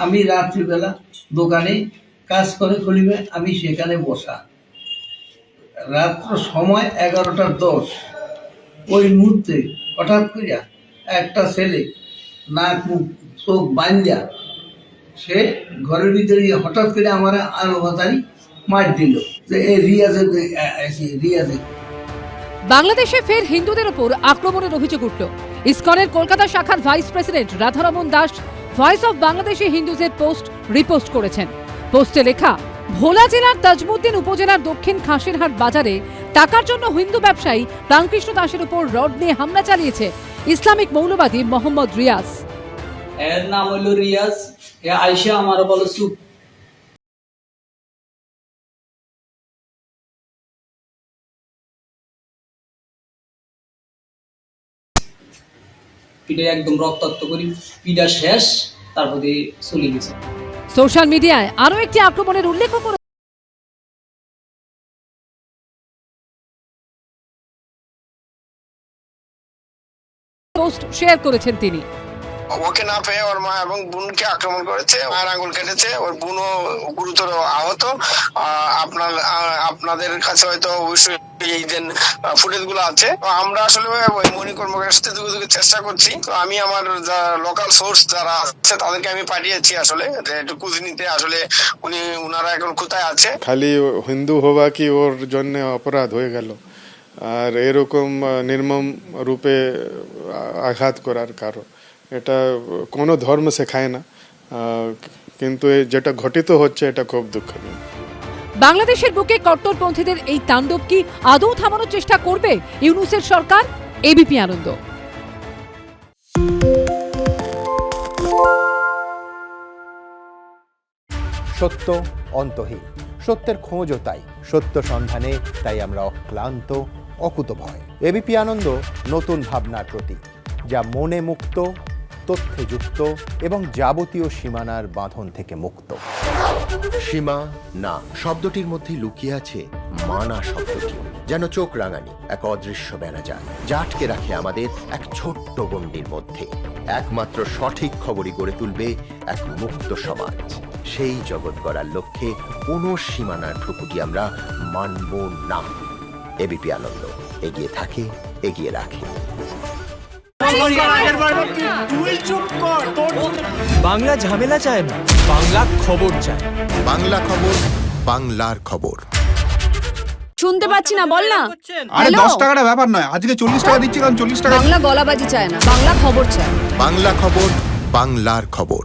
আমি রাত্রিবেলা দোকানে কাজ করে খুলিবে, আমি সেখানে বসা। রাত্র সময় 11:10। ওই মুহূর্তে হঠাৎ করিয়া একটা ছেলে নাক মুখ চোখ বান্ধা সে ঘরের ভিতরে হঠাৎ করে আমার আলো বাতারি মার দিল যে এই রিয়াজে। বাংলাদেশে ফের হিন্দুদের ওপর আক্রমণের অভিযোগ উঠল। ইসকনের কলকাতা শাখার vice president Radharaman Das voice of Bangladeshi হিন্দুজের পোস্ট রিপোস্ট করেছেন। পোস্টে লেখা, ভোলা জেলার তাজমুদ্দিন উপজেলার দক্ষিণ খাসিরহাট বাজারে টাকার জন্য হিন্দু ব্যবসায়ী রামকৃষ্ণ দাসের উপর রড নিয়ে হামলা চালিয়েছে ইসলামিক মৌলবাদী মোহাম্মদ রিয়াজ। এর নাম হইল রিয়াজ। এ আইসা আমার বলে চুপ। পিঠে একদম রক্তাক্ত করি, পিঠা শেষ, তারপর দিয়ে চলে গেছে। সোশ্যাল মিডিয়ায় আরও একটি আক্রমণের উল্লেখ করে পোস্ট শেয়ার করেছেন তিনি। ওকে না পেয়ে ওর মা এবং বোনকে আক্রমণ করেছে, মায়ের আঙুল কেটেছে, ওর বোনও গুরুতর আহত। আপনাদের কাছে হয়তো অবশ্যই এই যে ফুটেজ গুলো আছে। আমরা আসলে মনি কর্মকারের সাথে যোগাযোগের চেষ্টা করছি। তো আমি আমার লোকাল সোর্স যারা আছে তাদেরকে আমি পাঠিয়েছি আসলে একটু খোঁজ নিতে, আসলে উনারা এখন কোথায় আছে। খালি হিন্দু হওয়া কি ওর জন্য অপরাধ হয়ে গেল? আর এরকম নির্মম রূপে আঘাত করার কারণ এটা কোনো ধর্ম শেখায় না, কিন্তু যেটা ঘটিত হচ্ছে এটা খুব দুঃখজনক। বাংলাদেশের বুকে কট্টরপন্থীদের এই তাণ্ডব কি আদৌ থামানোর চেষ্টা করবে ইউনূসের সরকার? এবিপি আনন্দ। সত্য অন্তহীন, সত্যের খোঁজও তাই, সত্য সন্ধানে তাই আমরা অক্লান্ত, অকুতভয়। এবিপি আনন্দ নতুন ভাবনার প্রতীক, যা মনে মুক্ত, তথ্যে যুক্ত এবং যাবতীয় সীমানার বাঁধন থেকে মুক্ত। সীমা না শব্দটির মধ্যে লুকিয়ে আছে মানা শব্দটি, যেন চোখ রাঙানি এক অদৃশ্য বেড়াজাল, যা আটকে রাখে আমাদের এক ছোট্ট গণ্ডির মধ্যে। একমাত্র সঠিক খবরই গড়ে তুলবে এক মুক্ত সমাজ। সেই জগৎ গড়ার লক্ষ্যে কোনো সীমানার ঠুকুটি আমরা মানব না। এবিপি আনন্দ এগিয়ে থাকে, এগিয়ে রাখে। বাংলা ঝামেলা চায় না, বাংলা খবর চায়। বাংলা খবর, বাংলার খবর। শুনতে পাচ্ছি না, বল না। আরে 10 টাকাটা ব্যাপার নয়, আজকে 40 টাকা দিচ্ছি, কারণ 40 টাকা। বাংলা গলাবাজি চায় না, বাংলা খবর চায়। বাংলা খবর, বাংলার খবর।